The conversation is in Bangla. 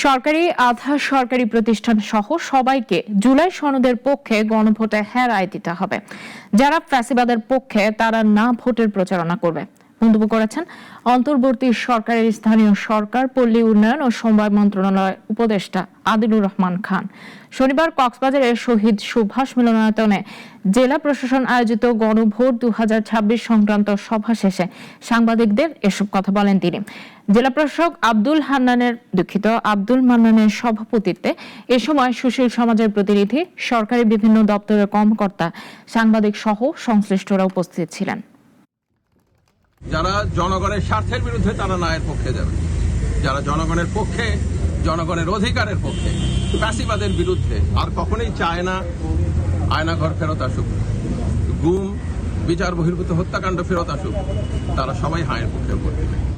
সরকারি আধা সরকারি প্রতিষ্ঠান সহ সবাইকে জুলাই সনদের পক্ষে গণভোটে হ্যাঁ রায় দিতে হবে। যারা ফ্যাসিবাদের পক্ষে তারা না ভোটের প্রচারণা করবে মন্তব্য করেছেন অন্তর্বর্তী সরকারের স্থানীয় সরকার, পল্লী উন্নয়ন ও সমবায় মন্ত্রণালয়ের উপদেষ্টা আদিলুর রহমান খান। শনিবার কক্সবাজারের শহীদ সুভাষ মিলনায়তনে জেলা প্রশাসন আয়োজিত গণভোট 2026 সংক্রান্ত সভা শেষে সাংবাদিকদের এসব কথা বলেন তিনি। জেলা প্রশাসক আব্দুল মান্নানের সভাপতিত্বে এ সময় সুশীল সমাজের প্রতিনিধি, সরকারি বিভিন্ন দপ্তরের কর্মকর্তা, সাংবাদিক সহ সংশ্লিষ্টরা উপস্থিত ছিলেন। যারা জনগণের স্বার্থের বিরুদ্ধে তারা ন্যায়ের পক্ষে যাবে, যারা জনগণের পক্ষে, জনগণের অধিকারের পক্ষে, ফ্যাসিবাদের বিরুদ্ধে আর কখনোই চায় না আয়নাঘর ফেরত আসুক, গুম বিচার বহির্ভূত হত্যাকাণ্ড ফেরত আসুক, তারা সবাই হায়ের পক্ষে ভোট দেবে।